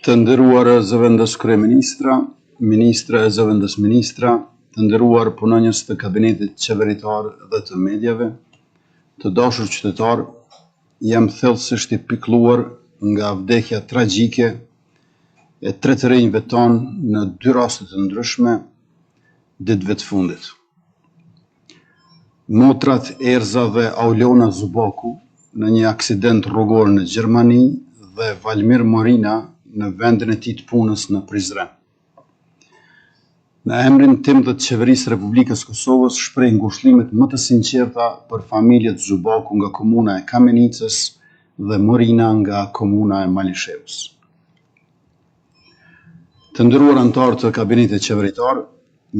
Të nderuar zëvendës kryeministra, ministra e zëvendës ministra, të nderuar punonjës të kabinetit qeveritar dhe të medjave, të dashur qytetar, jam thellësisht I pikëlluar nga vdekja tragjike e 3 të rinjve tonë në 2 raste të ndryshme ditëve të fundit. Motrat Erza dhe Aulona Zubaku në një aksident rrugor në Gjermani dhe Valmir Morina në vendin e tij të punës në Prizren. Në emrin tim dhe të Qeverisë Republikës Kosovës shpreh ngushëllimet më të sinqerta për familjet Zubaku nga komuna e Kamenicës dhe Morina nga komuna e Malishevës. Të nderuar anëtarë të kabinetit qeveritar,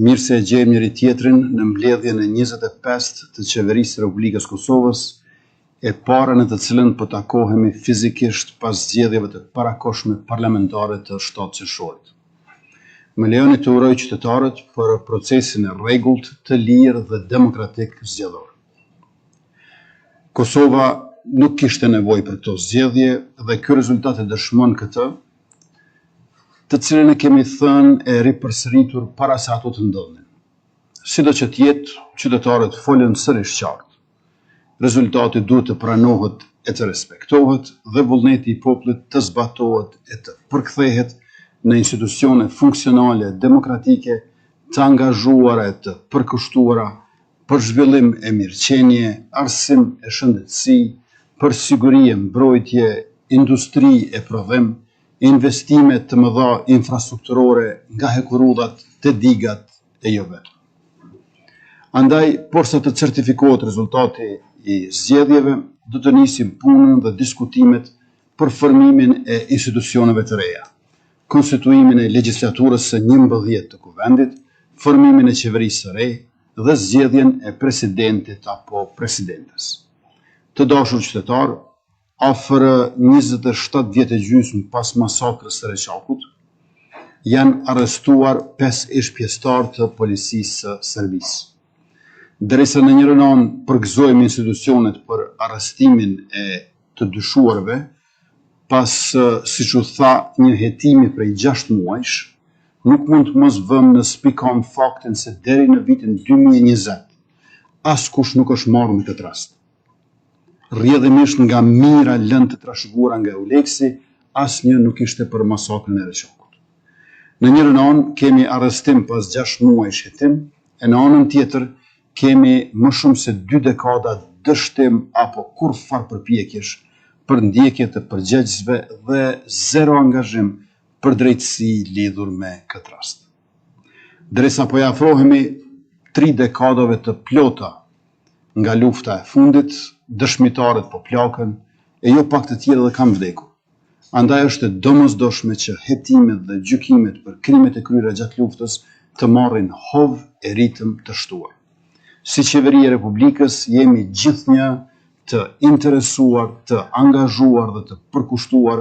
mirë se e gjejmë njëri tjetrin në mbledhjen e 25 të Qeverisë Republikës Kosovës, e para në të cilën po takohemi fizikisht pas zgjedhjeve të parakohshme parlamentare të 7 qershorit. Më lejoni të uroj qytetarët për procesin e rregullt, të lirë dhe demokratik zgjedhor. Kosova nuk kishte nevojë për këto zgjedhje dhe ky rezultat e dëshmon këtë, të cilën e kemi thënë e ripërsëritur para se ato të ndodhin. Sido që të jetë, qytetarët folën sërish qartë. Rezultati duhet të pranohet e të respektohet dhe vullneti I popullit të zbatohet e të përkthehet në institucione funksionale demokratike të angazhuara e të përkushtuara për zhvillim e mirëqenie, arsim e shëndetësi, për siguri e mbrojtje, industri e prodhim, investime të mëdha infrastrukturore nga hekurudhat te digat e jo vetëm. Andaj, porsa të certifikohet rezultati I zgjedhjeve, do të nisim punën dhe diskutimet për formimin e institucioneve të reja, konstituimin e legjislaturës së 11 të kuvendit, formimin e qeverisë së re dhe zgjedhjen e presidentit apo presidentes. Të dashur qytetar, afër 27 vjet e gjysmë pas masakrës së Reçakut, janë arrestuar 5 ish pjesëtar të policisë së Serbisë. Derisa në njërin anë përgëzojmë institucionet për arrestimin e të dyshuarve, pas, siç u tha, një hetimi prej 6 muajsh, nuk mund të mos vëmë në spikon faktin se deri në vitin 2020, askush nuk është marrë në këtë rast. Rrjedhimisht nga mira lëndë të trashëguara nga Euleksi, asnjë nuk ishte për masakrën e Reçakut. Në njërin anë kemi arrestim pas 6 muajsh hetim, e në anën tjetër kemi më shumë se 2 dekada dështim apo kurrfarë përpjekjesh për ndjekje të përgjegjësve dhe zero angazhim për drejtësi lidhur me këtë rast. Derisa po afrohemi 3 dekadave të plota nga lufta e fundit, dëshmitarët po plakën, e jo pak të tjerë dhe kanë vdekur. Andaj është e domosdoshme që hetimet dhe gjykimet për krimet e kryera gjatë luftës të marrin hov e ritëm të shtuar. Si qeveri e Republikës jemi gjithnjë të interesuar, të angazhuar dhe të përkushtuar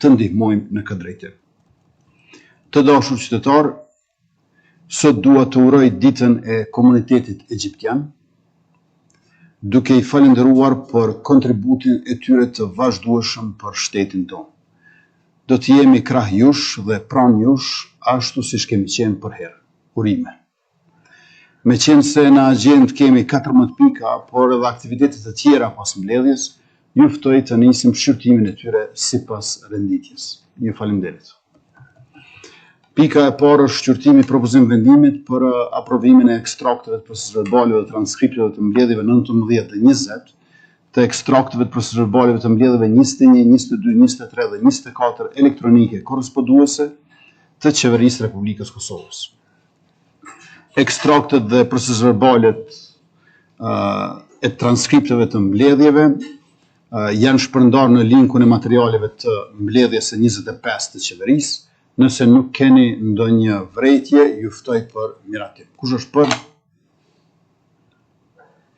të ndihmojmë në këtë drejtim. Të dashur qytetar, sot dua të uroj ditën e komunitetit egjiptian, duke I falendëruar për kontributin e tyre të vazhdueshëm për shtetin tonë. Do të jemi krah jush dhe pranë jush, ashtu siç kemi qenë përherë. Urime. Me qenë se në agjendë kemi 14 pika, por edhe aktivitetet të tjera pas mbledhjes, ju ftoj të nisim shqyrtimin e tyre sipas renditjes. Ju faleminderit. Pika e parë është shqyrtimi I propozim vendimit për aprovimin e ekstrakteve të procesverbaleve dhe transkripteve të mbledhjeve 19 dhe 20, të ekstrakteve të procesverbaleve të mbledhjeve 21, 22, 23 dhe 24 elektronike korresponduese të Qeverisë Republikës Kosovës. Ekstraktet dhe procesverbalet e transkripteve të mbledhjeve janë shpërndarë në linkun e materialeve të mbledhjes së 25 të qeverisë. Nëse nuk keni ndonjë vërejtje, ju ftoj për miratim. Kush është për?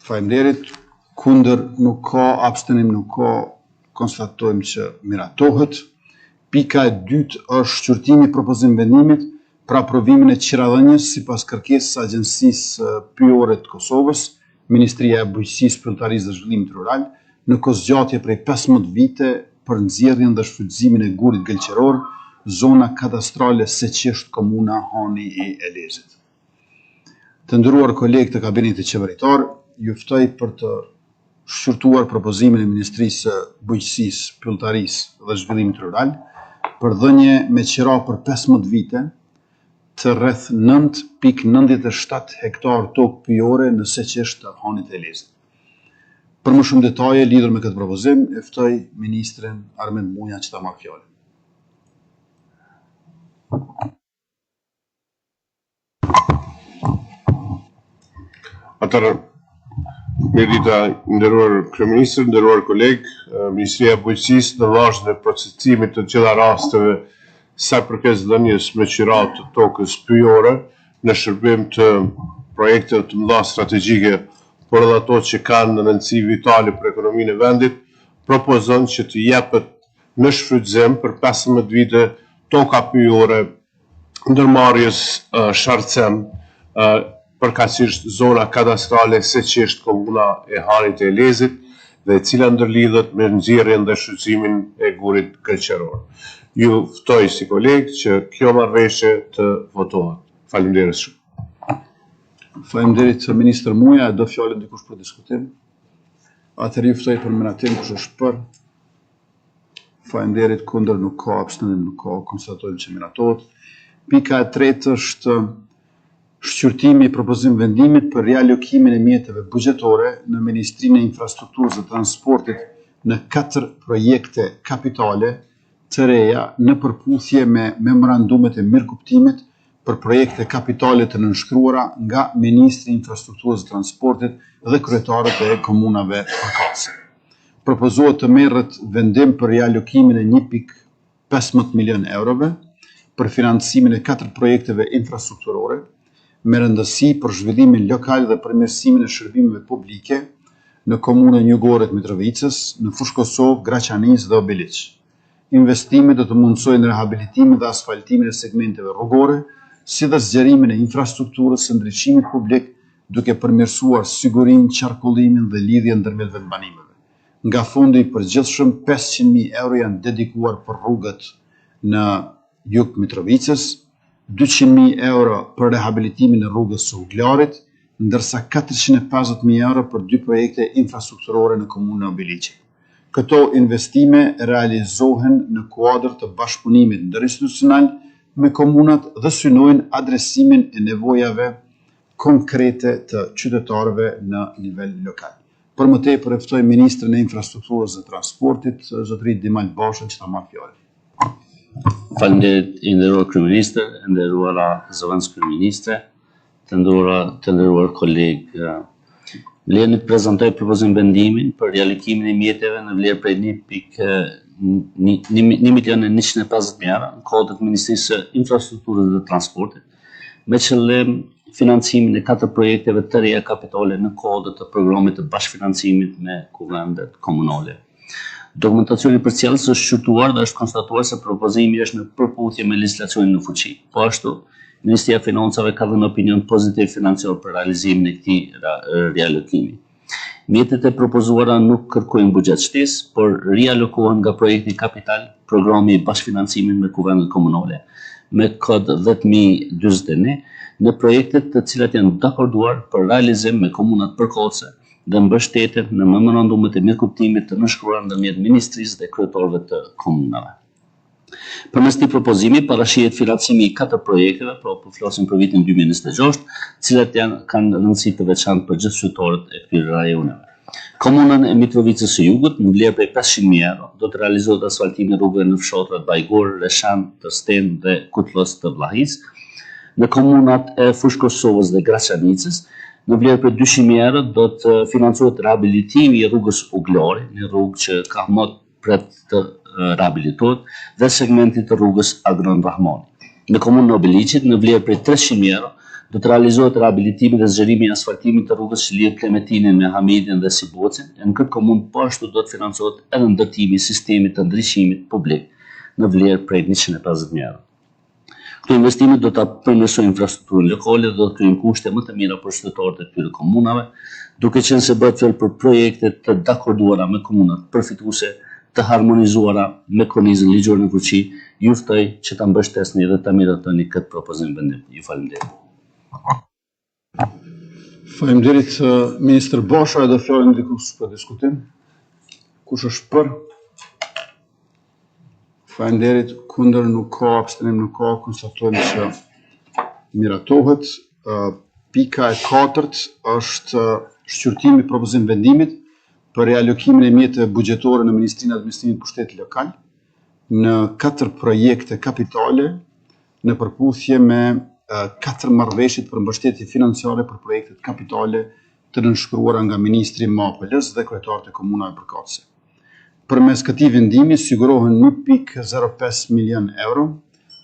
Faleminderit. Kundër nuk ka, abstenim nuk ka, konstatojmë që miratohet. Pika e dytë është shqyrtimi I propozim vendimit për aprovimin e qiradhënies sipas kërkesës së Agjencisë Pyjore të Kosovës, Ministria e Bujqësisë, Prontarisë dhe Zhvillimit Rural, në kozgjatje prej 15 vite për nxjerrjen dhe shfrytëzimin e gurit gëlqeror, zona kadastrale Seqesht, komuna Hani i Elezit. Të nderuar kolegë të kabinetit qeveritar, ju ftoj për të shqyrtuar propozimin e Ministrisë së Bujqësisë, Pyllëtarisë dhe Zhvillimit Rural për dhënie me qira për 15 vite të rreth 9,97 hektar tokë pyjore në Seqesht të Hanit e Elezit. Për më shumë detaje lidhur me këtë propozim, e ftoj Ministrin Armend Muja që ta marrë fjalën. Atëherë, mirëdita, nderuar kryeministër, nderuar kolegë, Ministria e Bujqësisë në vazhdim të procedimit të gjitha rasteve sa përket dhënies me qira të tokës pyjore në shërbim të projekteve të mëdha strategjike, por edhe ato që kanë rëndësi vitale për ekonominë e vendit, propozon që të jepet në shfrytëzim për 15 vite toka pyjore ndërmarrjes Sharcem, përkatësisht zona kadastrale Seqesht, komuna e Hanit e Elezit, dhe e cila ndërlidhet me nxjerrjen dhe shfrytëzimin e gurit gërqëror. Ju ftoj si kolegë që kjo marrëveshje të votohet. Faleminderit shumë. Faleminderit Ministër Muja, do fjalën dikush për diskutim? Atëherë ju ftoj për menatim, kush është për? Faleminderit, kundër nuk ka, abstentim nuk ka, konstatojmë që miratohet. Pika e tretë është shqyrtimi i propozim vendimit për rialokimin e mjeteve buxhetore në Ministrinë e Infrastrukturës dhe Transportit në 4 projekte kapitale të reja në përputhje me memorandumet e mirëkuptimit për projekte kapitale të nënshkruara nga Ministri i Infrastrukturës dhe Transportit dhe kryetarët e komunave përkatëse. Propozohet të merret vendim për rialokimin e 1,15 milion eurove për financimin e 4 projekteve infrastrukturore me rëndësi për zhvillimin lokal dhe përmirësimin e shërbimeve publike në komunën Jugoret Mitrovicës, në Fushë Kosovë, Graçanisë dhe Obiliq. Investimet do të mundsojnë rehabilitimin dhe asfaltimin e segmenteve rrugore, si dhe zgjerimin e infrastrukturës së ndriçimit publik, duke përmirësuar sigurinë, qarkullimin dhe lidhjen ndërmjet vendbanimeve. Nga fondi i përgjithshëm 500.000 euro janë dedikuar për rrugët në Jug Mitrovicës, 200.000 euro për rehabilitimin e rrugës së Uglarit, ndërsa 450.000 euro për 2 projekte infrastrukturore në komunën e Obiliqit. Këto investime realizohen në kuadër të bashkëpunimit ndërinstitucional me komunat dhe synojnë adresimin e nevojave konkrete të qytetarëve në nivel lokal. Për më tepër e ftoj Ministrin e Infrastrukturës dhe Transportit, zotëri Dimal Bashën, që ta marrë fjalën. Faleminderit i nderuar kryeministër, nderuara zëvendës kryeministre, të nderuar kolegë. Lejoni të prezantoj propozim vendimin për rialokimin e mjeteve në vlerë prej 1,150.000 euro në kodët Ministrisë së Infrastrukturës dhe Transportit, me qëllim financimin e 4 projekteve të reja kapitale në kodët të programit të bashkëfinancimit me kuvendet komunale. Dokumentacioni përcjellës është shqyrtuar dhe është konstatuar se propozimi është në përputhje me legjislacionin në fuqi. Po ashtu, Ministria e Financave ka dhënë opinion pozitiv financiar për realizimin e këtij rialokimi. Mjetet e propozuara nuk kërkojnë buxhet shtesë, por rialokohen nga projekti kapital, programi i bashkëfinancimit me kuvendet komunale, me kod 10.041 në projektet të cilat janë dakorduar për realizim me komunat përkohëse dhe mbështeten në memorandumet e mirëkuptimit të nënshkruar ndërmjet Ministrisë dhe kryetarëve të komunave. Përmes këtij propozimi parashihet financimi i 4 projekteve, po flasim për vitin 2026, të cilat kanë rëndësi të veçantë për gjithë qytetarët e këtyre rajoneve. Komunën e Mitrovicës së Jugut, në vlerë prej 500.000 euro, do të realizohet asfaltimi i rrugëve në fshatrat Bajgor, Reshan, Tërsten dhe Kutllës të Vllahisë. Në komunat e Fushë Kosovës dhe Graçanicës, në vlerë prej 200.000 euro do të financohet rehabilitimi i rrugës Uglari, një rrugë që ka më pret të rehabilitohet, dhe segmentit të rrugës Agron Rahmani. Në komunën e Obiliqit, në vlerë prej 300.000 euro, do të realizohet rehabilitimi dhe zgjerimi i asfaltimit të rrugës që lidh Klementinin me Hamidin dhe Sibocin. Në këtë komunë po ashtu do të financohet edhe ndërtimi i sistemit të ndriçimit publik në vlerë prej 150.000 euro. Këto investime do të përmirësojnë infrastrukturën lokale dhe do të krijojnë kushte më të mira për qytetarët e këtyre komunave, duke qenë se bëhet fjalë për projekte të dakorduara me komunat përfituese të harmonizuara me kornizën ligjore në fuqi, ju ftoj që ta mbështesni dhe ta miratoni këtë propozim vendim. Ju faleminderit. Faleminderit Ministër Bosha, do fjalën dikush për diskutim. Kush është për? Faleminderit, kundër nuk ka, abstenim nuk ka, konstatojmë që miratohet. Pika e 4 është shqyrtimi propozim vendimit për realokimin e mjeteve buxhetore në Ministrinë e Administrimit Pushtetit Lokal në 4 projekte kapitale në përputhje me 4 marrëveshjet për mbështetje financiare për projektet kapitale të nënshkruara nga Ministri MAPL-s dhe kryetarët e komunave përkatëse. Përmes këtij vendimi sigurohen 1.05 milion euro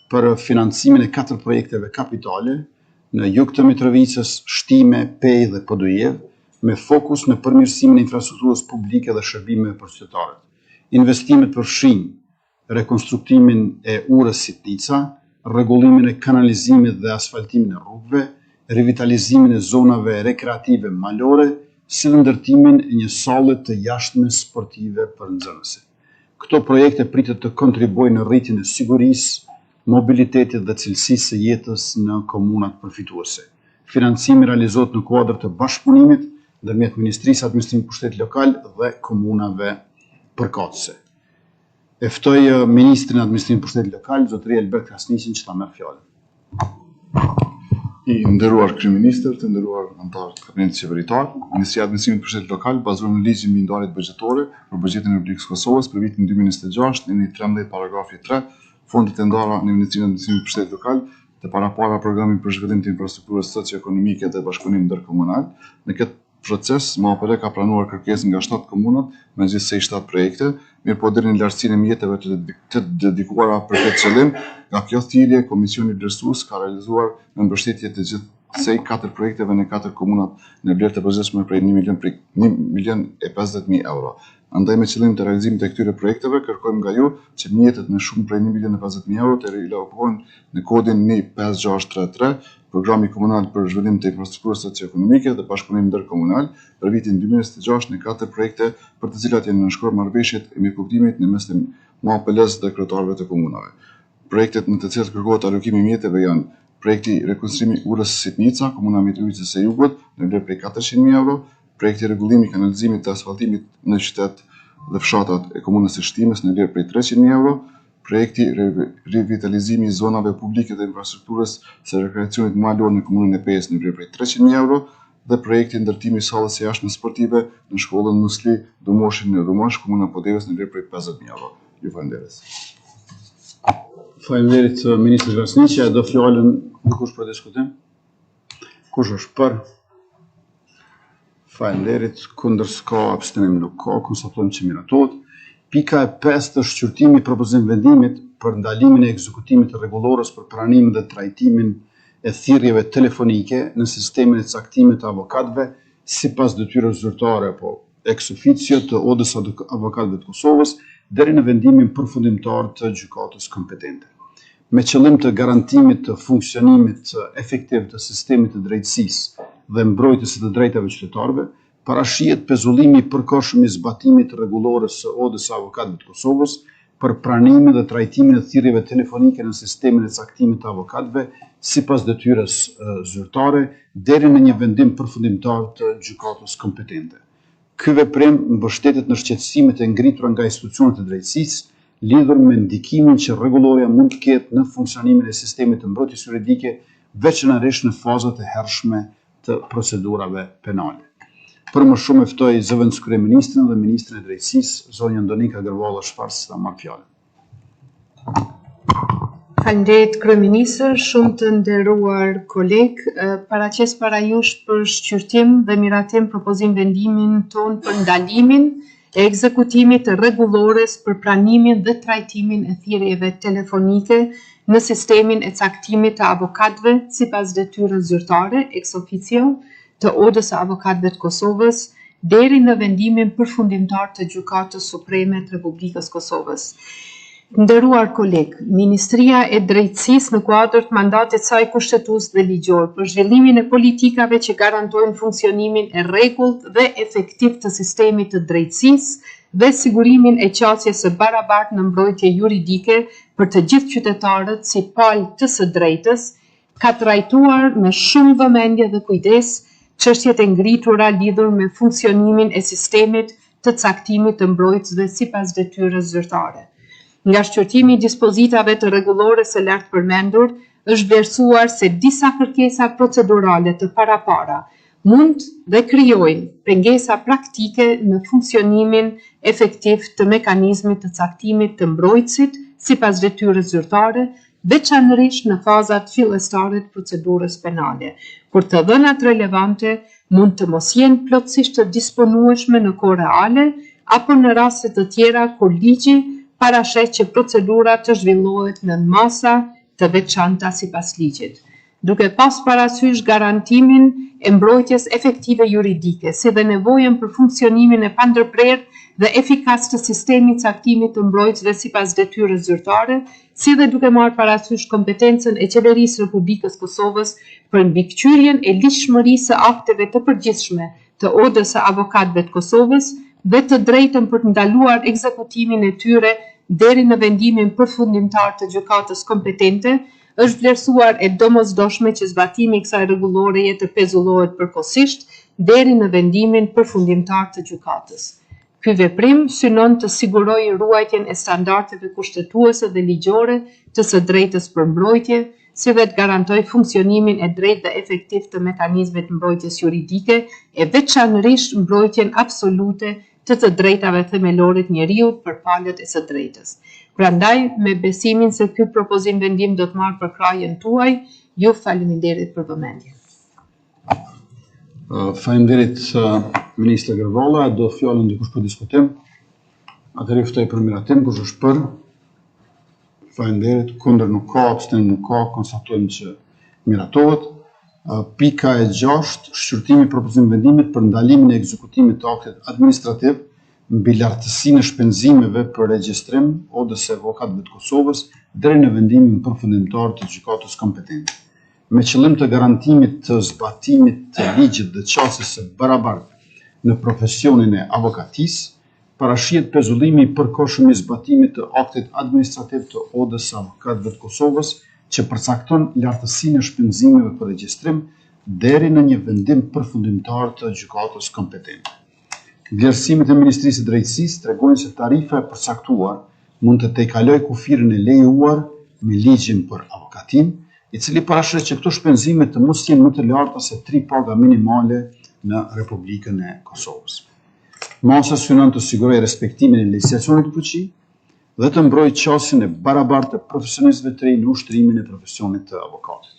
për financimin e 4 projekteve kapitale në jug të Mitrovicës, Shtime, Pej dhe Podujev, me fokus në përmirësimin e infrastrukturës publike dhe shërbimeve për qytetarët. Investimet përfshin rekonstruktimin e urës Sitnica, rregullimin e kanalizimit dhe asfaltimin e rrugëve, revitalizimin e zonave rekreative malore, si dhe ndërtimin e një salle të jashtme sportive për nxënëse. Këto projekte pritet të kontribuojnë në rritjen e sigurisë, mobilitetit dhe cilësisë së jetës në komunat përfituese. Financimi realizohet në kuadër të bashkëpunimit ndërmjet Ministrisë Administrimit Pushtetit Lokal dhe komunave përkatëse. E ftoj Ministrin e Administrimit Pushtetit Lokal, zotëria Elbert Krasniqin, që ta merr fjalën. I nderuar kryeministër, të nderuar anëtarë të kabinetit qeveritar, Ministria e Administrimit Pushtetit Lokal bazohet në ligjin mbi ndarjet buxhetore për buxhetin e Republikës Kosovës për vitin 2026, në 13 paragrafi 3, fondet e ndara në Ministrinë e Administrimit Pushtetit Lokal të parapara programin për zhvillim të infrastrukturës socio-ekonomike dhe bashkëpunim ndërkomunal. Në këtë proces, MAPL ka pranuar kërkesë nga 7 komunat, megjithëse 7 projekte, mirë po deri në lartësinë e mjeteve të dedikuara për këtë qëllim. Nga kjo thirrje, Komisioni Vlerësues ka realizuar në mbështetje të gjithsej 4 projekteve në 4 komunat në vlerë të përgjithshme prej 1.050.000 euro. Andaj me qëllim të realizimit të këtyre projekteve, kërkojmë nga ju që mjetet në shumë prej 1.050.000 euro të rialokohen në kodin 15633, programi komunal për zhvillim të infrastrukturës socio-ekonomike dhe bashkëpunim ndërkomunal për vitin 2026 në 4 projekte për të cilat janë nënshkruar marrëveshjet e mirëkuptimit në mes të MAPL-s dhe kryetarëve të komunave. Projektet në të cilat kërkohet alokimi i mjeteve janë projekti rekonstruimi urës Sitnica, komuna Mitrovicës së Jugut, në vlerë prej 400.000 euro, projekti rregullimi kanalizimit të asfaltimit në qytet dhe fshatat e komunës së Shtimës në vlerë prej 300.000 euro, projekti revitalizimi i zonave publike dhe infrastrukturës së rekreacionit malor në komunën e Pejës në vlerë prej 300.000 euro dhe projekti ndërtimi i sallës së jashtme sportive në shkollën Musli Dumoshin në Rumash, komuna Podevës në vlerë prej 50.000 euro. Ju falenderoj. Faleminderit Ministri Krasniqi, do fjalën dikush për diskutim? Kush është për? Faleminderit, kundër s'ka, abstenim nuk ka, konstatojmë që miratohet. Pika e 5 është shqyrtimi i propozim vendimit për ndalimin e ekzekutimit të rregullorës për pranimin dhe trajtimin e thirrjeve telefonike në sistemin e caktimit të avokatëve sipas detyrës zyrtare apo ex officio të Odës Avokatëve të Kosovës deri në vendimin përfundimtar të gjykatës kompetente. Me qëllim të garantimit të funksionimit efektiv të sistemit të drejtësisë dhe mbrojtjes së të drejtave qytetarëve, parashihet pezullimi i përkohshëm i zbatimit të rregullorës së Odës së Avokatëve të Kosovës për pranimin dhe trajtimin e thirrjeve telefonike në sistemin e caktimit të avokatëve sipas detyrës zyrtare deri në një vendim përfundimtar të gjykatës kompetente. Ky veprim mbështetet në shqetësimet e ngritura nga institucionet e drejtësisë lidhur me ndikimin që rregulloria mund të ketë në funksionimin e sistemit të mbrojtjes juridike, veçanërisht në fazat e hershme të procedurave penale. Për më shumë e ftoj zëvendës kryeministrin dhe ministrin e drejtësisë, zonja Ndonika Gërvalla Shfarës, ta marrë fjalën. Faleminderit kryeministër, shumë të nderuar koleg, paraqes para jush për shqyrtim dhe miratim propozim vendimin ton për ndalimin e ekzekutimit të rregullores për pranimin dhe trajtimin e thirrjeve telefonike në sistemin e caktimit të avokatëve sipas detyrës zyrtare ex officio të Odës së Avokatëve të Kosovës deri në vendimin përfundimtar të Gjykatës Supreme të Republikës Kosovës. Nderuar koleg, Ministria e Drejtësisë në kuadër të mandatit saj kushtetues dhe ligjor për zhvillimin e politikave që garantojnë funksionimin e rregullt dhe efektiv të sistemit të drejtësisë dhe sigurimin e qasjes së barabartë në mbrojtje juridike për të gjithë qytetarët si palë të së drejtës, ka trajtuar me shumë vëmendje dhe kujdes çështjet e ngritura lidhur me funksionimin e sistemit të caktimit të mbrojtësve sipas detyrës zyrtare. Nga shqyrtimi i dispozitave të rregullore së lartë përmendur, është vlerësuar se disa kërkesa procedurale të parapara mund dhe krijojnë pengesa praktike në funksionimin efektiv të mekanizmit të caktimit të mbrojtësit sipas detyrës zyrtare, veçanërisht në fazat fillestare të procedurës penale, kur të dhënat relevante mund të mos jenë plotësisht të disponueshme në kohë reale apo në raste të tjera kur ligji parasheh që procedura të zhvillohet në masa të veçanta sipas ligjit. Duke pas parasysh garantimin e mbrojtjes efektive juridike, si dhe nevojën për funksionimin e pandërprerë dhe efikas të sistemit caktimit të mbrojtësve sipas detyrës zyrtare, si dhe duke marrë parasysh kompetencën e Qeverisë së Republikës Kosovës për mbikëqyrjen e ligjshmërisë së akteve të përgjithshme të Odës së Avokatëve të Kosovës dhe të drejtën për të ndaluar ekzekutimin e tyre deri në vendimin përfundimtar të gjykatës kompetente, është vlerësuar e domosdoshme që zbatimi i kësaj rregulloreje të pezullohet përkohësisht deri në vendimin përfundimtar të gjykatës. Ky veprim synon të sigurojë ruajtjen e standardeve kushtetuese dhe ligjore të së drejtës për mbrojtje, si dhe të garantojë funksionimin e drejtë dhe efektiv të mekanizmit mbrojtjes juridike e veçanërisht mbrojtjen absolute të drejtave themelore të njeriut për palët e së drejtës. Prandaj, me besimin se ky propozim vendim do të marrë përkrahjen tuaj, ju faleminderit për vëmendje. Faleminderit Ministre Gërvolla, do fjalën dikush për diskutim. Atëherë ftoj për miratim, kush është për? Faleminderit, kundër nuk ka, abstenim nuk ka, konstatojmë që miratohet. Pika e 6, shqyrtimi propozim vendimit për ndalimin e ekzekutimit të aktit administrativ mbi lartësinë e shpenzimeve për regjistrim Odës së Avokatëve të Kosovës deri në vendimin përfundimtar të gjykatës kompetente. Me qëllim të garantimit të zbatimit të ligjit dhe qasjes së barabartë në profesionin e avokatisë, parashihet pezullimi i përkohshëm i zbatimit të aktit administrativ të Odës së Avokatëve të Kosovës, që përcakton lartësinë e shpenzimeve për regjistrim deri në një vendim përfundimtar të gjykatës kompetente. Vlerësimet e Ministrisë së Drejtësisë tregojnë se tarifa e përcaktuar mund të tejkalojë kufirin e lejuar me ligjin për avokatin, i cili parasheh që këto shpenzime të mos jenë më të larta se 3 paga minimale në Republikën e Kosovës. Masa synon të sigurojë respektimin e legjislacionit të fuqi dhe të mbrojë qasjen e barabartë të profesionistëve të rinj në ushtrimin e profesionit të avokatit.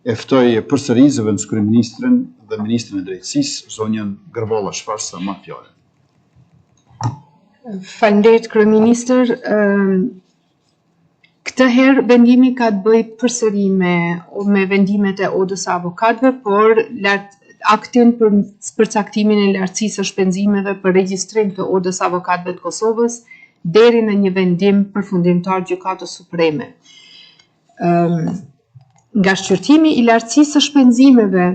E ftoj përsëri zëvendës kryeministrin dhe ministrin e drejtësisë, zonjën Gërvolla Shfarsa, ma fjalën. Faleminderit kryeministër. Këtë herë vendimi ka të bëjë përsëri me vendimet e Odës së Avokatëve, por aktin për përcaktimin e lartësisë së shpenzimeve për regjistrim të Odës së Avokatëve të Kosovës deri në një vendim përfundimtar gjykatës supreme. Nga shqyrtimi i lartësisë së shpenzimeve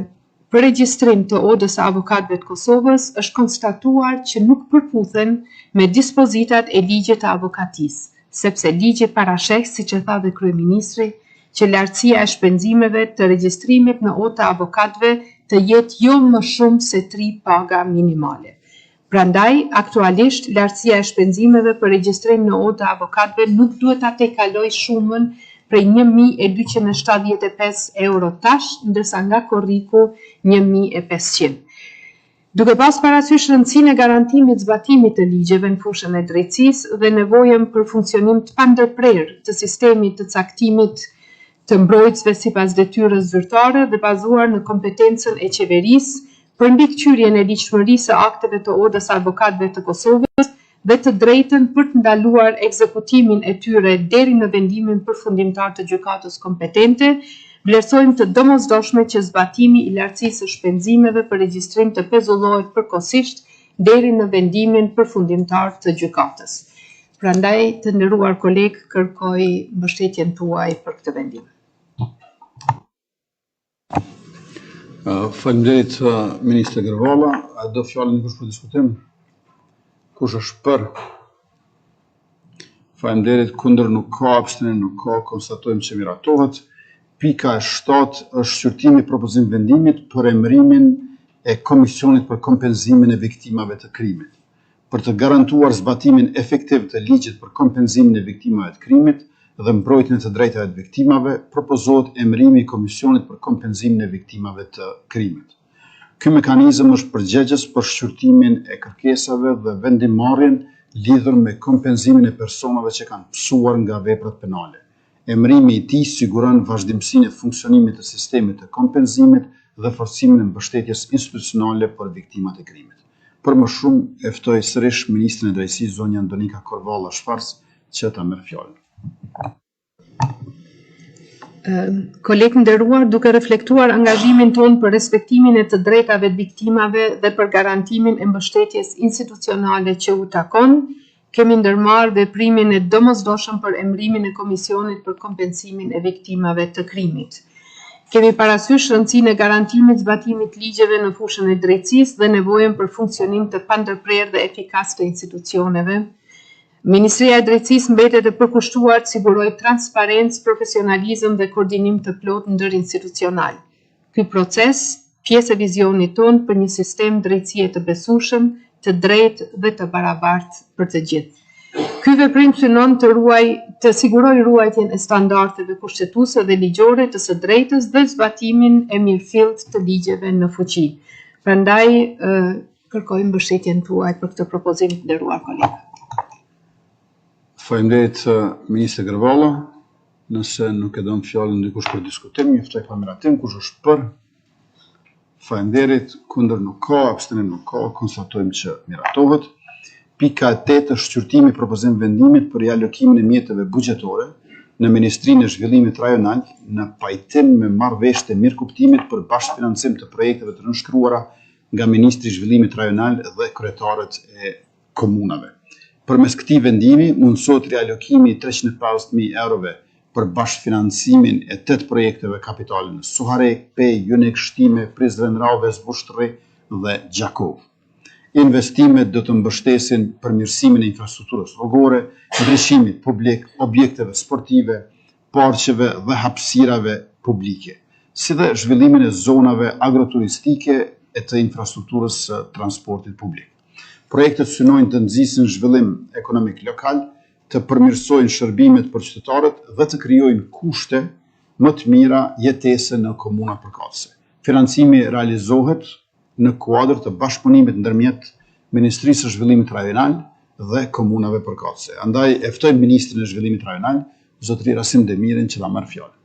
për regjistrim të Odës së Avokatëve të Kosovës është konstatuar që nuk përputhen me dispozitat e ligjit të avokatisë, sepse ligji parasheh, siç e tha dhe kryeministri, që lartësia e shpenzimeve të regjistrimit në Odë të Avokatëve të jetë jo më shumë se 3 paga minimale. Prandaj, aktualisht, lartësia e shpenzimeve për regjistrim në Odë të Avokatëve nuk duhet ta tejkalojë shumën prej 1.275 euro tash, ndërsa nga korriku 1.500. Duke pas parasysh rëndësinë e garantimit zbatimit të ligjeve në fushën e drejtësisë dhe nevojën për funksionim të pandërprerë të sistemit të caktimit të mbrojtësve sipas detyrës zyrtare dhe bazuar në kompetencën e qeverisë për mbikëqyrjen e ligjshmërisë së akteve të Odës së Avokatëve të Kosovës dhe të drejtën për të ndaluar ekzekutimin e tyre deri në vendimin përfundimtar të gjykatës kompetente, vlerësojmë të domosdoshme që zbatimi i lartësisë së shpenzimeve për regjistrim të pezullohet përkohësisht deri në vendimin përfundimtar të gjykatës. Prandaj, të nderuar kolegë, kërkoj mbështetjen tuaj për këtë vendim. Faleminderit Ministre Gërvolla, do fjalën dikush për diskutim? Kush është për? Faleminderit. Kundër nuk ka, abstenim nuk ka, konstatojmë që miratohet. Pika e 7 është shqyrtimi propozim vendimit për emërimin e Komisionit për kompenzimin e viktimave të krimit. Për të garantuar zbatimin efektiv të ligjit për kompenzimin e viktimave të krimit dhe mbrojtjen e të drejtave të viktimave, propozohet emërimi i Komisionit për kompenzimin e viktimave të krimit. Ky mekanizëm është përgjegjës për shqyrtimin e kërkesave dhe vendimarrjen lidhur me kompenzimin e personave që kanë pësuar nga veprat penale. Emërimi i tij siguron vazhdimsinë e funksionimit të sistemit të kompenzimit dhe forcimin e mbështetjes institucionale për viktimat e krimit. Për më shumë, e ftoj sërish Ministrin e Drejtësisë zonja Andonika Korvalla Shfars që ta merr fjalën. Kolegë nderuar, duke reflektuar angazhimin tonë për respektimin e të drejtave të viktimave dhe për garantimin e mbështetjes institucionale që u takon, kemi ndërmarrë veprimin e domosdoshëm për emërimin e Komisionit për kompensimin e viktimave të krimit. Kemi parasysh rëndësinë e garantimit zbatimit ligjeve në fushën e drejtësisë dhe nevojën për funksionim të pandërprerë dhe efikas të institucioneve. Ministria e Drejtësisë mbetet e përkushtuar të sigurojë transparencë, profesionalizëm dhe koordinim të plotë ndërinstitucional. Ky proces, pjesë e vizionit tonë për një sistem drejtësie të besueshëm, të drejtë dhe të barabartë për të gjithë. Ky veprim synon të sigurojë ruajtjen e standardeve kushtetuese dhe ligjore të së drejtës dhe zbatimin e mirëfillt të ligjeve në fuqi. Prandaj kërkoj mbështetjen tuaj për këtë propozim, të nderuar kolegë. Faleminderit Ministre Korvalla. Nëse nuk e don fjalën dikush për diskutim, juftoj pamiratim. Kush është për? Faleminderit. Kundër nuk ka, abstenim nuk ka, konstatojmë që miratohet. Pika 8 është shqyrtimi propozim vendimit për rialokimin e mjeteve buxhetore në Ministrinë e Zhvillimit Rajonal në pajtim me marrëveshje të mirëkuptimit për bashkëfinancim të projekteve të nënshkruara nga Ministri i Zhvillimit Rajonal dhe kryetarët e komunave. Përmes këtij vendimi mundësohet rialokimi i 350.000 eurove për bashkëfinancimin e 8 projekteve kapitale në Suharek, Pej, Junik, Shtime, Prizren, Rave, Zbushtri dhe Gjakov. Investimet do të mbështesin përmirësimin e infrastrukturës rrugore, ndryshimit publik, objekteve sportive, parqeve dhe hapësirave publike, si dhe zhvillimin e zonave agroturistike e të infrastrukturës së transportit publik. Projektet synojnë të nxisin zhvillim ekonomik lokal, të përmirësojnë shërbimet për qytetarët dhe të krijojnë kushte më të mira jetese në komunat përkatëse. Financimi realizohet në kuadër të bashkëpunimit ndërmjet Ministrisë së Zhvillimit Rajonal dhe komunave përkatëse. Andaj e ftoj Ministrin e Zhvillimit Rajonal, zotëri Rasim Demirin, që ta marrë fjalën.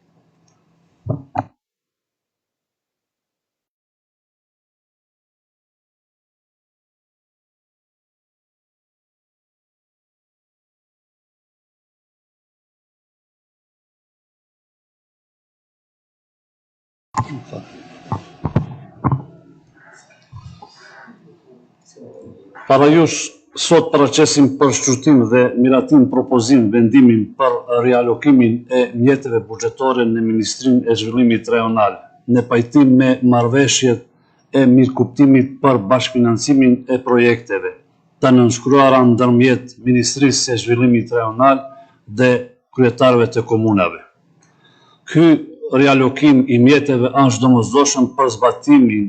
Para jush, sot procesim për shqyrtim dhe miratim propozim vendimin për rialokimin e mjeteve buxhetore në Ministrinë e Zhvillimit Rajonal, në pajtim me marrëveshjet e mirëkuptimit për bashkëfinancimin e projekteve të nënshkruara ndërmjet Ministrisë së Zhvillimit Rajonal dhe kryetarëve të komunave. Ky rialokim i mjeteve është domosdoshëm për zbatimin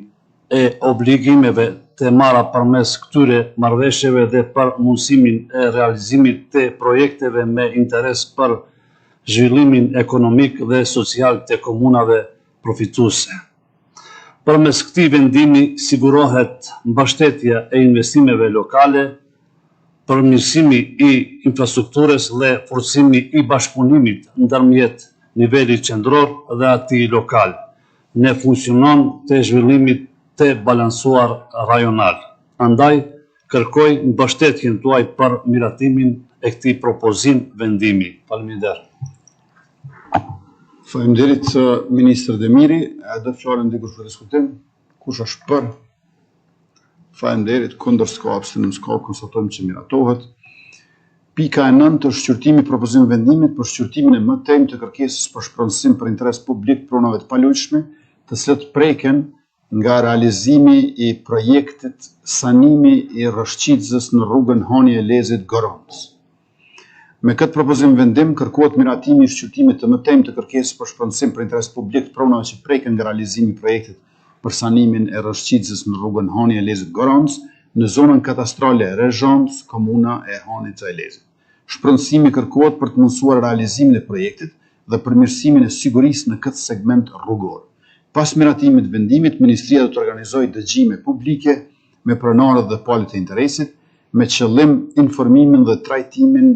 e obligimeve të marra përmes këtyre marrëveshjeve dhe për mundësimin e realizimit të projekteve me interes për zhvillimin ekonomik dhe social të komunave profituese. Përmes këtij vendimi sigurohet mbështetja e investimeve lokale, përmirësimi i infrastrukturës dhe forcimi i bashkëpunimit ndërmjet nivelit qendror dhe atij lokal, në funksionon të zhvillimit të balansuar rajonal. Andaj, kërkoj mbështetjen tuaj për miratimin e këtij propozim vendimi. Faleminderit. Faleminderit Ministër Demiri, e do fjalën dikush për diskutim? Kush është për? Faleminderit, kundër s'ka, abstenim s'ka, konstatojmë që miratohet. Pika e 9 është shqyrtimi propozim vendimit për shqyrtimin e mëtejmë të kërkesës për shpronësim për interes publik pronave të palojshme, të cilët preken nga realizimi i projektit sanimi i rrëshqitëzës në rrugën Hani Elezit Gorancë. Me këtë propozim vendim, kërkohet miratimi i shqyrtimit të mëtejmë të kërkesës për shpërndësim për interes publik të pronave që preken nga realizimi i projektit për sanimin e rrëshqitëzës në rrugën Hani Elezit Gorancë në zonën katastrale Rezhancë, komuna e Hanit të Elezit. Shpërndësimi kërkohet për të mundësuar realizimin e projektit dhe përmirësimin e sigurisë në këtë segment rrugor. Pas miratimit vendimit, Ministria do të organizojë dëgjime publike me pronarët dhe palët e interesit, me qëllim informimin dhe trajtimin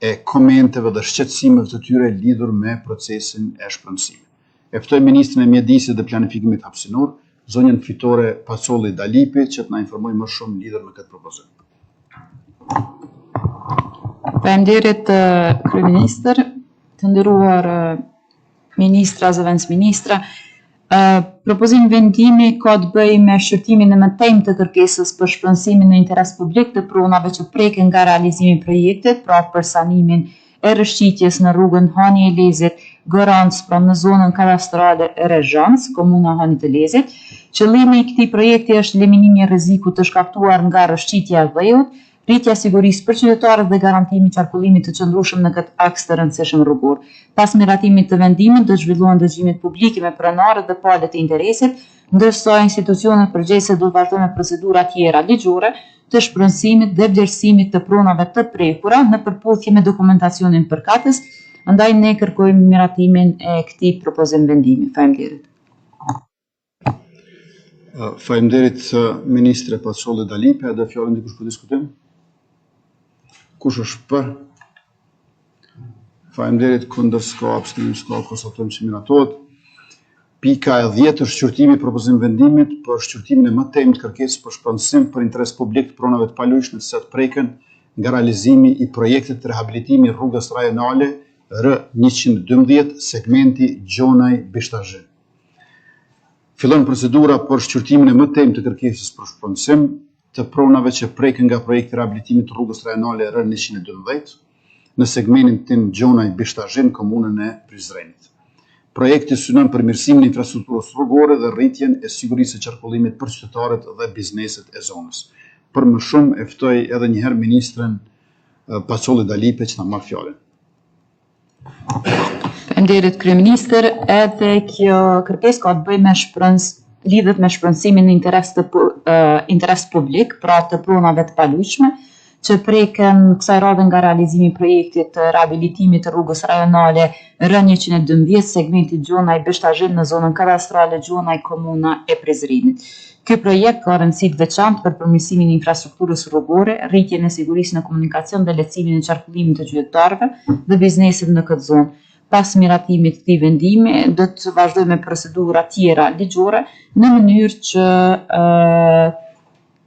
e komenteve dhe shqetësimeve të tyre lidhur me procesin e shpërndësimit. E ftoj Ministrin e Mjedisit dhe Planifikimit Hapësinor, zonjën Fitore Pacolli Dalipi, që të na informojë më shumë lidhur me këtë propozim. Faleminderit kryeministër, të nderuar ministra, zëvendës ministra. Propozimi vendimi ka të bëjë me shqyrtimin e mëtejmë të kërkesës për shpërndësimin në interes publik të pronave që preken nga realizimi i projektit, pra për sanimin e rrëshqitjes në rrugën Hani Elezit Gorancë, pra në zonën kadastrale Rezhancë, komuna Hani të Elezit. Qëllimi i këtij projekti është eliminimi i rrezikut të shkaktuar nga rrëshqitja e dhëut, rritja sigurisë për qytetarët dhe garantimi i qarkullimit të qëndrueshëm në këtë aks të rëndësishëm rrugor. Pas miratimit të vendimit, do zhvillohen dëgjimet publike me pronarët dhe palët e interesit, ndërsa institucionet përgjegjëse do të vazhdojnë me procedura tjera ligjore të shpërndësimit dhe vlerësimit të pronave të prekura në përputhje me dokumentacionin përkatës. Andaj ne kërkojmë miratimin e këtij propozim vendimi. Faleminderit. Faleminderit Ministre Pacolli Dalipi, a do fjalën dikush për diskutim? Kush është për? Faleminderit, kundër s'ka, abstinim s'ka, konstatojmë që miratohet. Pika e 10 është shqyrtimi i propozim vendimit për shqyrtimin e mëtejmë të kërkesës për shpërndësim për interes publik të pronave të palujshme të cilat preken nga realizimi i projektit të rehabilitimi rrugës rajonale R112 segmenti Gjonaj Bishtazhin. Fillon procedura për shqyrtimin e mëtejmë të kërkesës për shpërndësim të pronave që preken nga projekti rehabilitimit të rrugës rajonale R112 në segmentin Gjonaj Bishtazhin, komunën e Prizrenit. Projekti synon përmirësimin e infrastrukturës rrugore dhe rritjen e sigurisë së qarkullimit për qytetarët dhe bizneset e zonës. Për më shumë e ftoj edhe një herë ministren Pacolli Dalipi që na marr fjalën. Faleminderit kryeministër, edhe kjo kërkesë ka të bëjë me lidhet me shpërndësimin në interes publik, pra të pronave të palujshme, që preken kësaj radhe nga realizimi i projektit të rehabilitimit të rrugës rajonale R112 segmenti Gjonaj Bishtazhin në zonën kadastrale Gjonaj, komuna e Prizrenit. Ky projekt ka rëndësi të veçantë për përmirësimin e infrastrukturës rrugore, rritjen e sigurisë në komunikacion dhe lehtësimin e qarkullimit të qytetarëve dhe biznesit në këtë zonë. Pas miratimit të këtij vendimi, do të vazhdojmë me procedura tjera ligjore në mënyrë që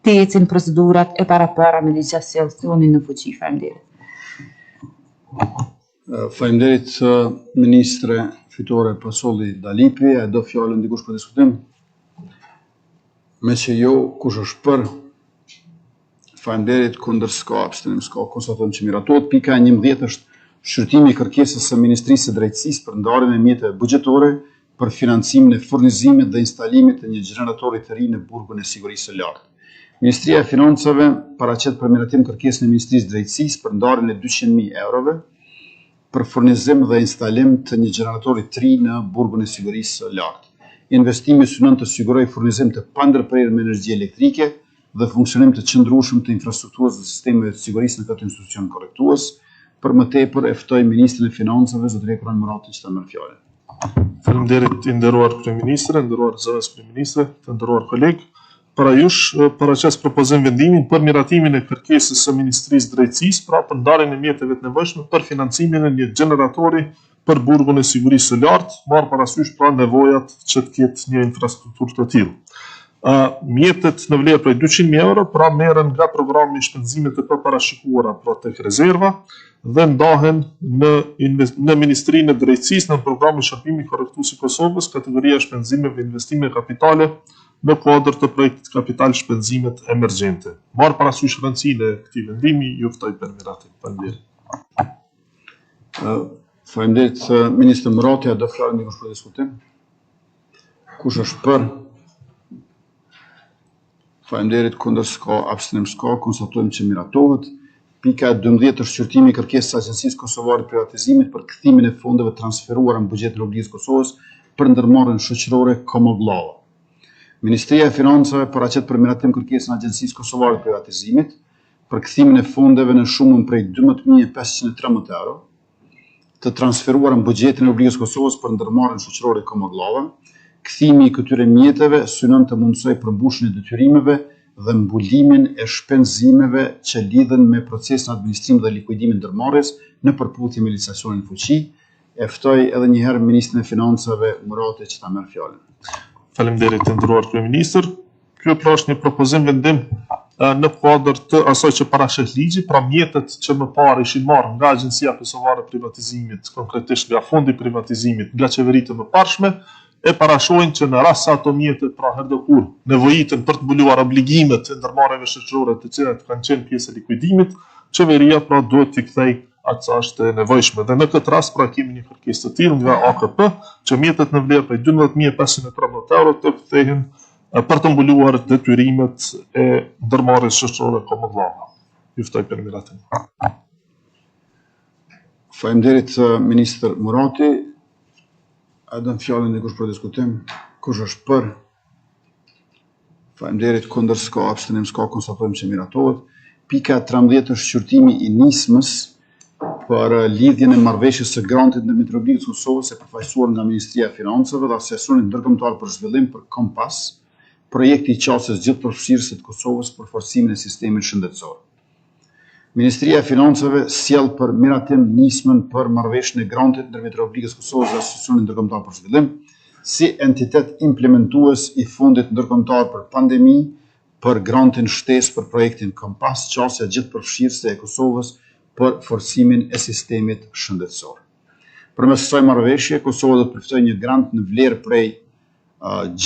të ecin procedurat e para me legjislacionin në fuqi. Faleminderit. Faleminderit Ministre Fitore Pacolli Dalipi, a do fjalën dikush për diskutim? Me që jo, kush është për? Faleminderit, kundër s'ka, abstinim s'ka, konstatojmë që miratohet. Pika 11 është shqyrtimi i kërkesës së Ministrisë së Drejtësisë për ndarjen e mjeteve buxhetore për financimin e furnizimit dhe instalimit të një gjeneratori të ri në burgun e sigurisë së lartë. Ministria e Financave paraqet për miratim kërkesën e Ministrisë së Drejtësisë për ndarjen e 200.000 eurove për furnizim dhe instalim të një gjeneratori të ri në burgun e sigurisë së lartë. Investimi synon të sigurojë furnizim të pandërprerur me energji elektrike dhe funksionim të qëndrueshëm të infrastrukturës dhe sistemeve të sigurisë në këtë institucion korrektues. Për më tepër e ftoj Ministrin e Financave, zotëria Kuran Murati, që ta merr fjalën. Faleminderit i nderuar kryeministre, nderuar zëvendës kryeministre, të nderuar kolegë. Para jush paraqes propozim vendimin për miratimin e kërkesës së Ministrisë së Drejtësisë, pra për ndarjen e mjeteve të nevojshme për financimin e një gjeneratori për burgun e sigurisë së lartë, marrë parasysh pra nevojat që të ketë një infrastrukturë të tillë. Mjetet në vlerë prej 200.000 euro, pra merren nga programi i shpenzimit të përparashikuara pra tek rezerva dhe ndahen në Ministrinë e Drejtësisë në programin Shërbimi Korrektues i Kosovës, kategoria shpenzimeve investime kapitale në kuadër të projektit kapital shpenzimet emergjente. Marrë parasysh rëndësinë e këtij vendimi, ju ftoj për miratim. Faleminderit. Faleminderit Ministër Murati, a do fjalën dikush për diskutim? Kush është për? Faleminderit, kundër s'ka, abstenim s'ka, konstatojmë që miratohet. Pika 12 është shqyrtimi i kërkesës së Agjencisë Kosovare të Privatizimit për kthimin e fondeve transferuara në buxhetin e Republikës Kosovës për ndërmarrjen shoqërore Komogllava. Ministria e Financave paraqet për miratim kërkesën e Agjencisë Kosovare të Privatizimit për kthimin e fondeve në shumën prej 12.513 euro të transferuara në buxhetin e Republikës Kosovës për ndërmarrjen shoqërore Komogllava. Kthimi i këtyre mjeteve synon të mundsojë përmbushjen e detyrimeve dhe mbulimin e shpenzimeve që lidhen me procesin administrim dhe likuidimin ndërmarrjes në përputhje me licitacionin në fuqi. E ftoj edhe një herë Ministrin e Financave Murati që ta merr fjalën. Faleminderit të nderuar kryeministër. Ky pra është një propozim vendim në kuadër të asaj që parasheh ligji, pra mjetet që më parë ishin marrë nga Agjencia Kosovare e Privatizimit, konkretisht nga Fondi i Privatizimit, nga qeveritë e mëparshme, e parashojnë që në rast se ato mjete pra herdokur nevojiten për të mbuluar obligimet e ndërmarrjeve shoqërore të cilat kanë qenë pjesë e likuidimit, qeveria pra duhet t'i kthej atë sa është e nevojshme. Dhe në këtë rast pra kemi një kërkesë të tillë nga AKP që mjetet në vlerë prej 12.513 euro të kthehen për të mbuluar detyrimet e ndërmarrjes shoqërore Komogllava. Ju ftoj për miratim. Faleminderit Ministër Murati. A dëm fjalën dikush për diskutim? Kush është për? Faleminderit, kundër s'ka, abstenim s'ka, konstatojmë që miratohet. Pika 13 është shqyrtimi i nismës për lidhjen e marrëveshjes së grantit ndërmjet Republikës Kosovës e përfaqësuar nga Ministria e Financave dhe Asesionit Ndërkombëtar për Zhvillim për Kompas, projekti i qasjes gjithëpërfshirëse të Kosovës për forcimin e sistemit shëndetësor. Ministria e Financave sjell për miratim nismën për marrëveshjen e grantit ndërmjet Republikës Kosovës dhe Asesionit Ndërkombëtar për Zhvillim si entitet implementues i Fondit Ndërkombëtar për Pandemi për grantin shtesë për projektin Kompas, qasja gjithëpërfshirëse e Kosovës për forcimin e sistemit shëndetësor. Përmes kësaj marrëveshje, Kosova do të përfitojë një grant në vlerë prej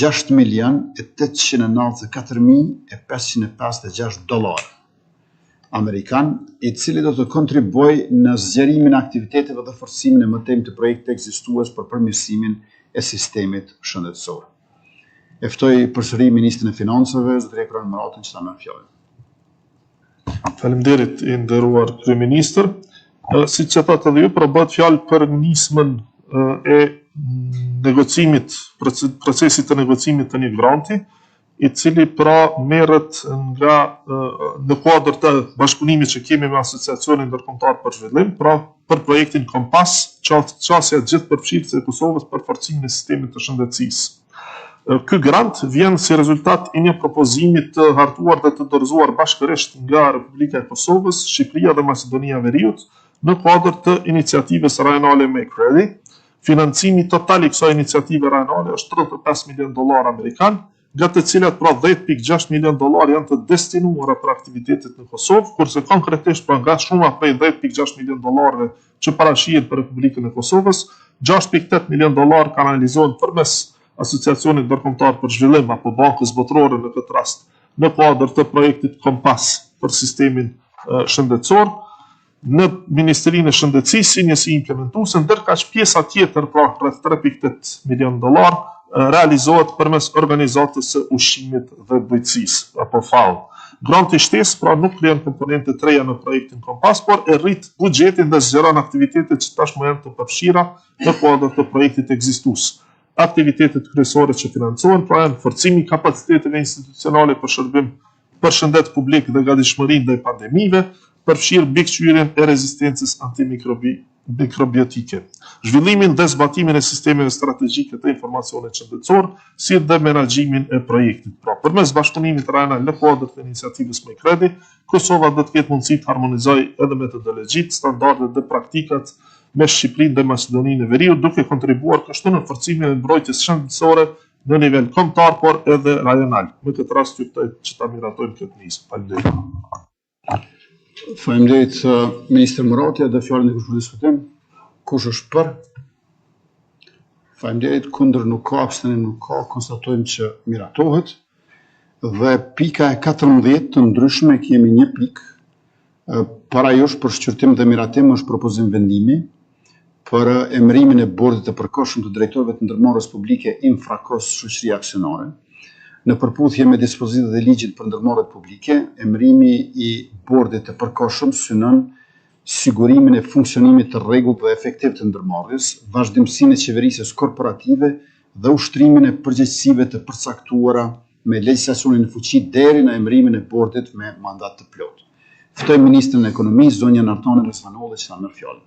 6.894.556 dollar amerikan, i cili do të kontribuojë në zgjerimin e aktiviteteve dhe forcimin e mëtejmë të projektit ekzistues për përmirësimin e sistemit shëndetësor. E ftoj përsëri Ministrin e Financave, zotëria Kroan Muratin, që ta merr fjalën. Faleminderit i nderuar kryeministër. Siç e thatë edhe ju, pra bëhet fjalë për nismën e negocimit, procesit të negocimit të një granti, i cili pra merret nga në kuadër të bashkëpunimit që kemi me Asociacionin Ndërkombëtar për Zhvillim, pra për projektin Kompas, qasja gjithëpërfshirëse e Kosovës për forcimin e sistemit të shëndetësisë. Ky grant vjen si rezultat i një propozimi të hartuar dhe të dorëzuar bashkërisht nga Republika e Kosovës, Shqipëria dhe Maqedonia e Veriut në kuadër të iniciativës rajonale Make Ready. Financimi total i kësaj iniciative rajonale është $35 milion amerikan, nga të cilat pra $10.6 milion janë të destinuara për aktivitetet në Kosovë, kurse konkretisht pra nga shuma prej $10.6 milion që parashihen për Republikën e Kosovës, $6.8 milion kanalizohen përmes Asociacionit Ndërkombëtar për Zhvillim apo Bankës Botërore në këtë rast, në kuadër të projektit Kompas për sistemin shëndetësor, në Ministrinë e Shëndetësisë si njësi implementuese, ndërkaq pjesa tjetër pra rreth $3.8 milion realizohet përmes organizatës së ushqimit dhe bujqësisë apo FAO. Granti shtesë pra nuk kryen komponente të reja në projektin Kompas, por e rrit buxhetin dhe zgjeron aktivitetet që tashmë janë të përfshira në kuadër të projektit ekzistues. Aktivitetet kryesore që financohen pra janë forcimi i kapaciteteve institucionale për shërbim për shëndet publik dhe gatishmërinë ndaj pandemive, përfshirë mbikëqyrjen e rezistencës antimikrobiotik, zhvillimin dhe zbatimin e sistemeve strategjike të informacionit shëndetësor, si dhe menaxhimin e projektit. Pra, përmes bashkëpunimit rajonal në kuadër të iniciativës Make Ready, Kosova do të ketë mundësi të harmonizojë edhe metodologjitë, standardet dhe praktikat me Shqipërinë dhe Maqedoninë e Veriut, duke kontribuar kështu në forcimin e mbrojtjes shëndetësore në nivel kombëtar, por edhe rajonal. Në këtë rast ju ftoj që ta miratojmë këtë nismë. Faleminderit. Faleminderit Ministër Murati, dhe fjalën e kush për diskutim. Kush është për? Faleminderit, kundër nuk ka, abstenim nuk ka, konstatojmë që miratohet. Dhe pika e 14 të ndryshme kemi një pikë. Para jush për shqyrtim dhe miratim është propozim vendimi për emërimin e bordit të përkohshëm të drejtorëve të ndërmarrjes publike Infrakos Shoqëria Aksionare. Në përputhje me dispozitat e ligjit për ndërmarrjet publike, emërimi i bordit të përkohshëm synon sigurimin e funksionimit të rregullt dhe efektiv të ndërmarrjes, vazhdimsinë e qeverisjes korporative dhe ushtrimin e përgjegjësive të përcaktuara me legjislacionin në fuqi deri në emërimin e bordit me mandat të plotë. Ftoj Ministrin e Ekonomisë, zonjën Artane Resvanolli, që ta merr fjalën.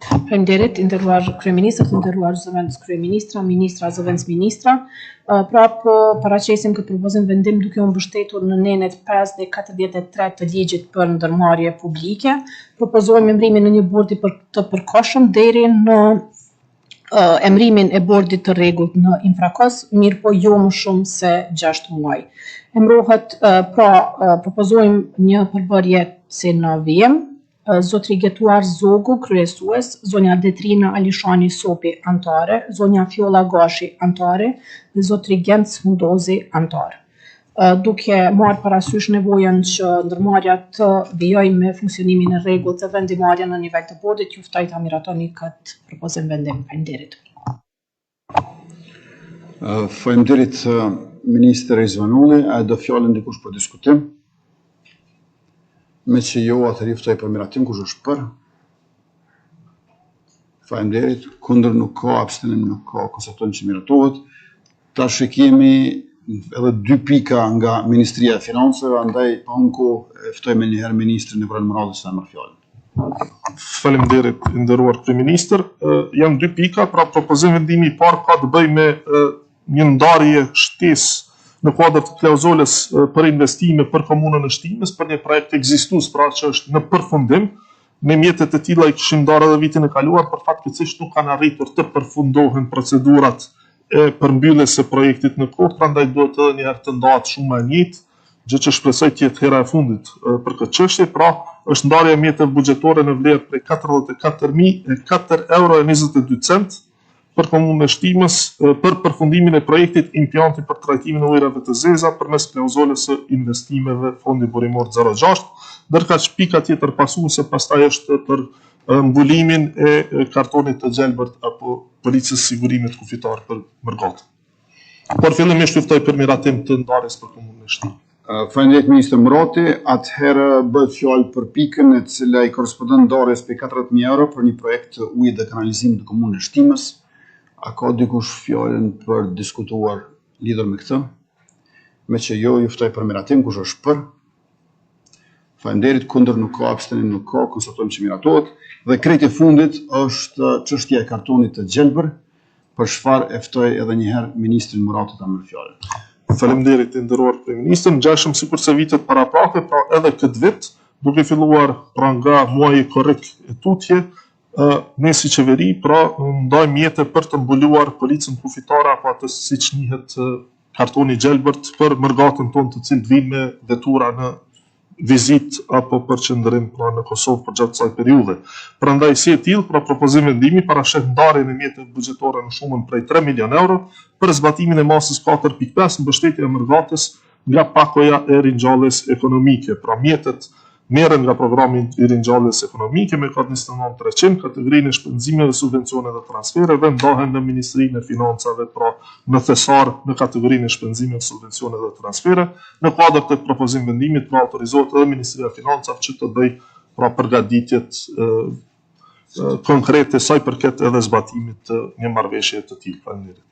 Faleminderit, i nderuar kryeministër, të nderuar zëvendës kryeministra, ministra, zëvendës ministra. Paraqesim këtë propozim vendim duke u mbështetur në nenet 5 dhe 43 të ligjit për ndërmarrje publike. Propozojmë emërimin në një bordi të përkohshëm deri në emërimin e bordit të rregullt në infrakos, mirë po jo më shumë se 6 muaj. Emërohet, propozojmë një përbërje si në vijim, Zotri Gjetuar Zogu, kryesues, zonja Detrina Alishani Sopi, antare, zonja Fjolla Gashi, antare, dhe zotri Genc Mundozi, antar. Duke marrë parasysh nevojën që ndërmarrja të vijojë me funksionimin e rregullt të vendimarrja në nivel të bordit, ju ftoj ta miratoni këtë propozim vendim. Faleminderit. Faleminderit Ministri Resvanolli, a do fjalën dikush për diskutim? Me që jo, atëri ftoj për miratim, kush është për? Faleminderit, kundër nuk ka, abstenim nuk ka, konstatojmë që miratohet. Tash kemi edhe 2 pika nga Ministria e Financave, andaj pa unë kohë ftojmë njëherë Ministrin e Radhës të merr fjalën. Faleminderit, i nderuar kryeministër. Janë 2 pika, pra propozim vendimi i parë ka të bëjë me një ndarje shtesë në kuadër të klauzulës për investime për komunën e Shtimës, për një projekt ekzistues, pra që është në përfundim. Ne mjetet e tilla i kishim ndarë edhe vitin e kaluar, për fatkeqësisht nuk kanë arritur të përfundohen procedurat e përmbylljes së projektit në kohë, prandaj duhet edhe një herë të ndahet shumë më e njëjtë, gjë që shpresoj të jetë hera e fundit për këtë çështje. Pra, është ndarja e mjeteve buxhetore në vlerë prej 44.004 euro e 22 cent për komunën e Shtimës për përfundimin e projektit implanti për trajtimin e ujërave të zeza përmes klauzulës së investimeve Fondi Burimor 06, ndërkaq pika tjetër pasuese pastaj është për mbulimin e kartonit të gjelbërt apo policës sigurimit kufitar për Mërgatën. Por fillimisht ju ftoj për miratim të ndarjes për komunën e Shtimës. Faleminderit Ministër Murati, atëherë bëhet fjalë për pikën e cila i korespondon ndarjes për 40.000 euro për një projekt ujë dhe kanalizimit të komunës së Shtimës. A ka dikush fjalën për diskutuar lidhur me këtë? Me që jo, ju ftoj për miratim, kush është për? Faleminderit, kundër nuk ka, abstenim nuk ka, konstatojmë që miratohet. Dhe krejt e fundit është çështja e kartonit të gjelbër, për çfarë e ftoj edhe një herë Ministrin Murati ta merr fjalën. Faleminderit, i nderuar kryeministër, ngjashëm sikurse vitet paraprake, pra edhe këtë vit, duke filluar pra nga muaji korrik e tutje, ne si qeveri, pra ndajmë mjete për të mbuluar policën kufitare apo atë siç njihet kartoni gjelbërt për Mërgatën tonë të cilët vinë me vetura në vizitë apo për qëndrim pra në Kosovë për gjatë kësaj periudhe. Prandaj si e tillë, pra propozim vendimi parashet ndarjen e mjeteve buxhetore në shumën prej 3 milion euro për zbatimin e masës 4.5 mbështetja e Mërgatës nga pakoja e ringjalljes ekonomike. Pra mjetet merren nga programi i ringjalljes ekonomike me kod 29300, kategorinë e shpenzimeve, subvencione dhe transfere dhe ndahen në Ministrinë e Financave, pra në thesar në kategorinë e shpenzimeve, subvencione dhe transfere. Në kuadër të propozim vendimit, pra autorizohet edhe Ministria e Financave që të bëj pra përgatitjet konkrete sa i përket edhe zbatimit të një marrëveshje të tillë. Faleminderit.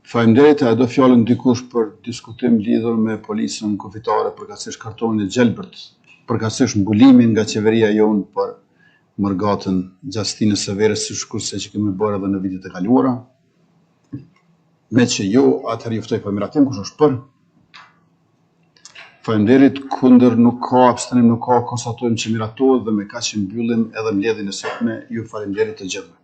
Faleminderit, a do fjalën dikush për diskutim lidhur me policën kufitare përkatësisht kartonin e gjelbërt, përkatësisht mbulimin nga qeveria jonë për Mërgatën gjastinës së verës, sikurse që kemi bërë edhe në vitet e kaluara. Me që jo, atëherë ju ftoj për miratim, kush është për? Faleminderit, kundër nuk ka, abstenim nuk ka, konstatojmë që miratohet dhe me kaq që mbyllim edhe mbledhjen e sotme. Ju faleminderit të gjithëve.